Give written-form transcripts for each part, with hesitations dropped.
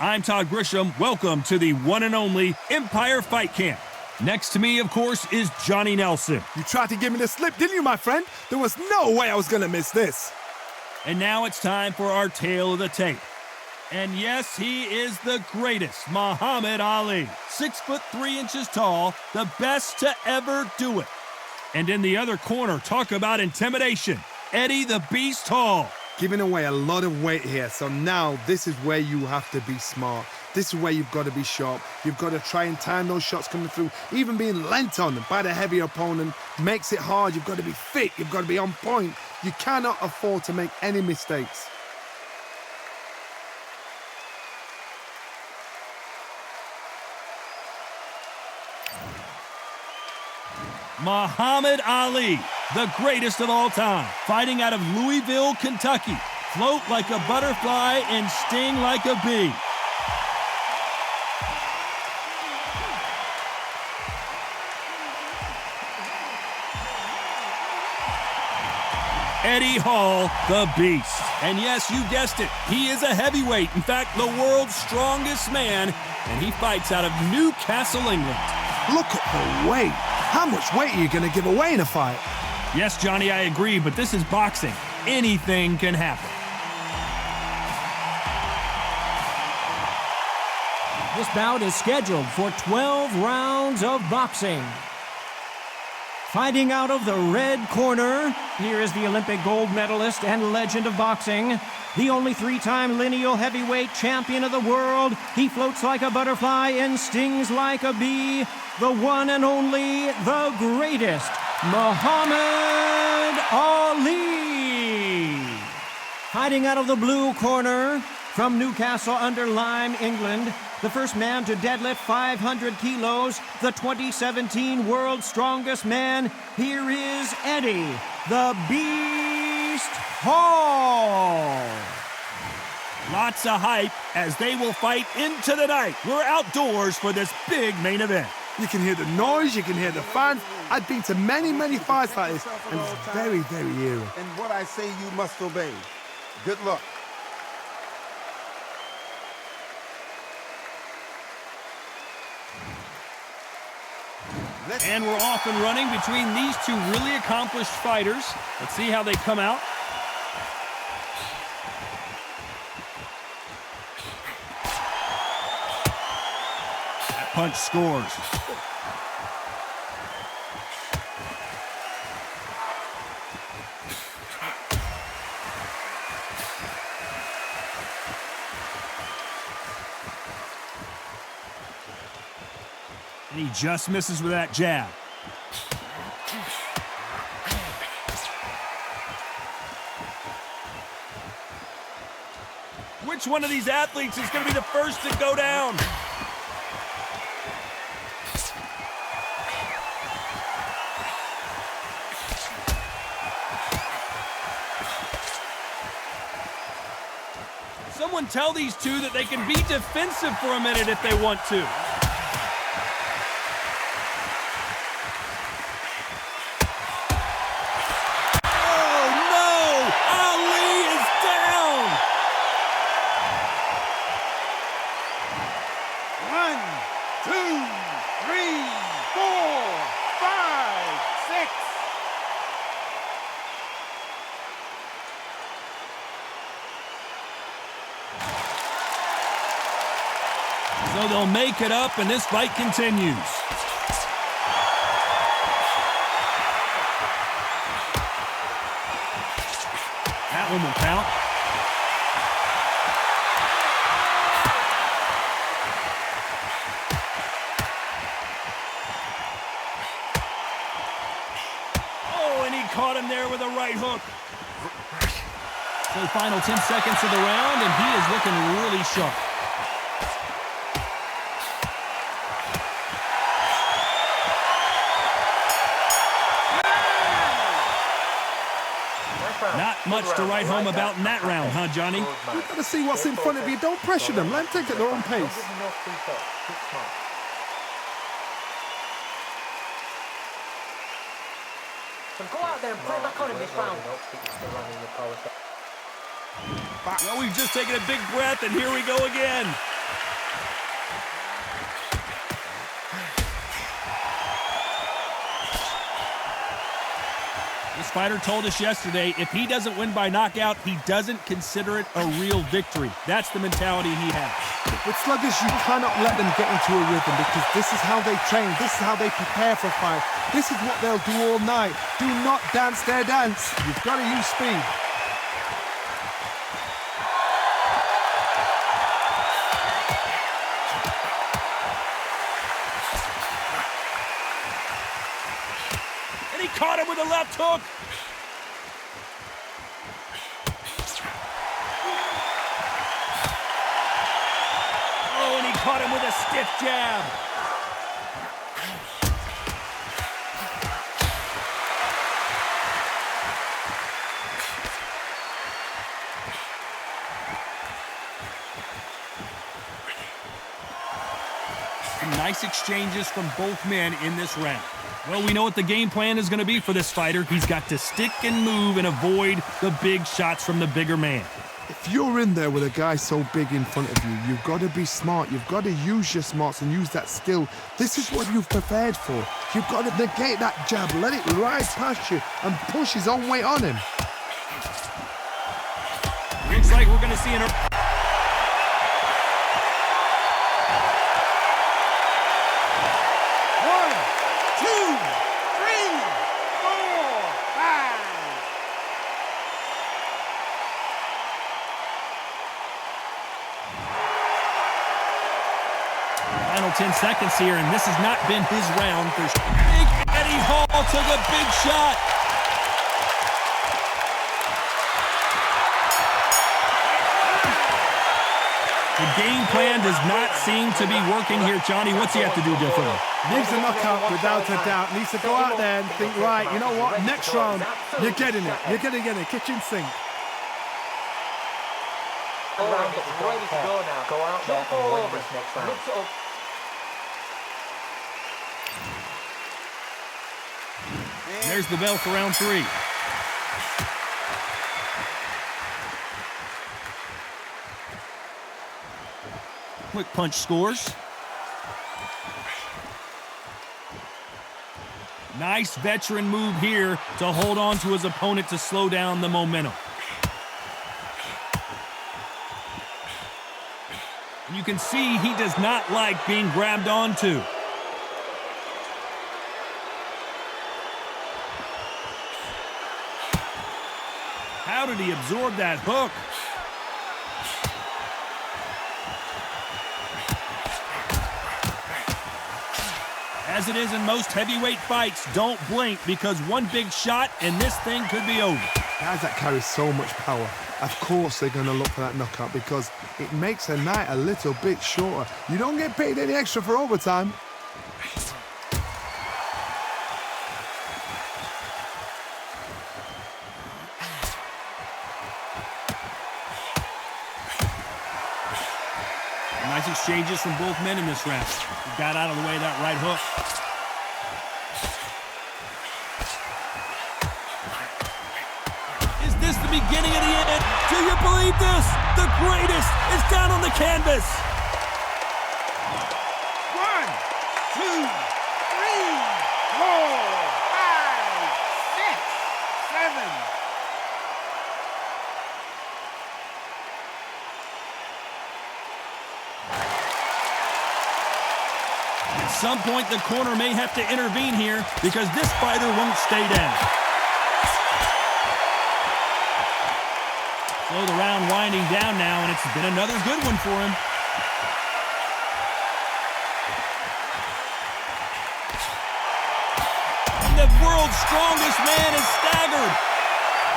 I'm Todd Grisham. Welcome to the one and only Empire Fight Camp. Next to me, of course, is Johnny Nelson. You tried to give me the slip, didn't you, my friend? There was no way I was going to miss this. And now it's time for our tale of the tape. And yes, he is the greatest, Muhammad Ali. 6'3" tall, the best to ever do it. And in the other corner, talk about intimidation, Eddie the Beast Hall. Giving away a lot of weight here, so now this is where you have to be smart. This is where you've got to be sharp. You've got to try and time those shots coming through. Even being lent on by the heavier opponent makes it hard. You've got to be fit. You've got to be on point. You cannot afford to make any mistakes. Muhammad Ali, the greatest of all time, fighting out of Louisville, Kentucky. Float like a butterfly and sting like a bee. Eddie Hall, the Beast. And yes, you guessed it, he is a heavyweight. In fact, the world's strongest man, and he fights out of Newcastle, England. Look at the weight. How much weight are you going to give away in a fight? Yes, Johnny, I agree, but this is boxing. Anything can happen. This bout is scheduled for 12 rounds of boxing. Fighting out of the red corner, here is the Olympic gold medalist and legend of boxing, the only three-time lineal heavyweight champion of the world. He floats like a butterfly and stings like a bee. The one and only, the greatest, Muhammad Ali. Fighting out of the blue corner, from Newcastle under Lyme, England, the first man to deadlift 500 kilos, the 2017 world's strongest man, here is Eddie, the Beast Hall. Lots of hype as they will fight into the night. We're outdoors for this big main event. You can hear the noise, you can hear the fans. I've been to many, many fights like this, and it's very, very eerie. And what I say you must obey. Good luck. And we're off and running between these two really accomplished fighters. Let's see how they come out. That punch scores. And he just misses with that jab. Which one of these athletes is going to be the first to go down? Someone tell these two that they can be defensive for a minute if they want to. So they'll make it up, and this fight continues. That one will count. Oh, and he caught him there with a right hook. So final 10 seconds of the round, and he is looking really sharp. Not much to write home about in that round, huh, Johnny? You've got to see what's in front of you. Don't pressure them. Let them take it at their own pace. So go out there and play back on him this round. Well, we've just taken a big breath, and here we go again. This fighter told us yesterday, if he doesn't win by knockout, he doesn't consider it a real victory. That's the mentality he has. With sluggers, you cannot let them get into a rhythm because this is how they train. This is how they prepare for a fight. This is what they'll do all night. Do not dance their dance. You've got to use speed. Caught him with a left hook. Oh, and he caught him with a stiff jab. Some nice exchanges from both men in this round. Well, we know what the game plan is going to be for this fighter. He's got to stick and move and avoid the big shots from the bigger man. If you're in there with a guy so big in front of you, you've got to be smart. You've got to use your smarts and use that skill. This is what you've prepared for. You've got to negate that jab, let it ride past you and push his own weight on him. Looks like we're going to see an... Final 10 seconds here, and this has not been his round. Big Eddie Hall took a big shot. The game plan does not seem to be working here, Johnny. What's he have to do differently? Needs a knockout without a doubt. Needs to go out there and think, right, you know what, next round, you're getting it. You're going to get it. Kitchen sink. It's ready to go now. Go out there and win this next round. Mix it up. There's the bell for round 3. Quick punch scores. Nice veteran move here to hold on to his opponent to slow down the momentum. And you can see he does not like being grabbed onto. How did he absorb that hook? As it is in most heavyweight fights, don't blink because one big shot and this thing could be over. Guys that carry so much power, of course they're going to look for that knockout because it makes a night a little bit shorter. You don't get paid any extra for overtime. Nice exchanges from both men in this round. He got out of the way of that right hook. Is this the beginning of the end? Do you believe this? The greatest is down on the canvas. 1, 2, 3, 4, 5, 6, 7. At some point, the corner may have to intervene here because this fighter won't stay down. So the round winding down now, and it's been another good one for him. And the world's strongest man is staggered.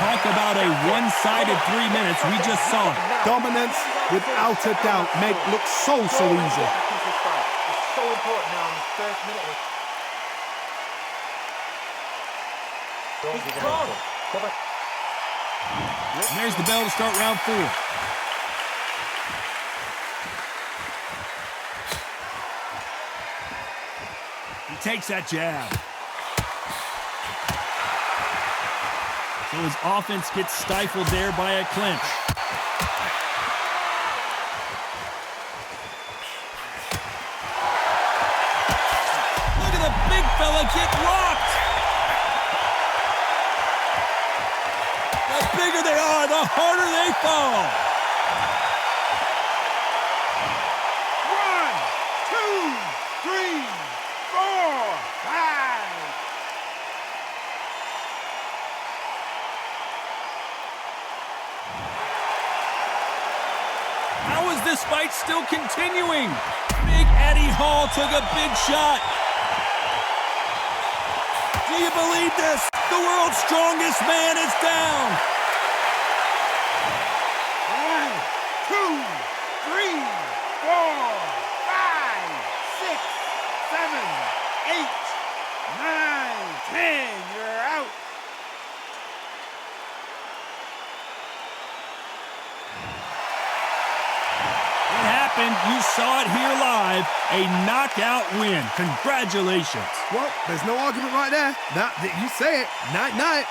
Talk about a one-sided 3 minutes. We just saw it. Dominance, without a doubt, make it look so easy. It's so important now in the first minute. He's gone. Cover. And there's the bell to start round 4. He takes that jab. So his offense gets stifled there by a clinch. fella get rocked. The bigger they are, the harder they fall. 1, 2, 3, 4, 5. How is this fight still continuing? Big Eddie Hall took a big shot. Do you believe this? The world's strongest man is down. 1, 2, 3, 4, 5, 6, 7, 8, 9, 10. You're out. It happened. You saw it here live. A knockout win. Congratulations. Well, there's no argument right there. You say it. Night, night.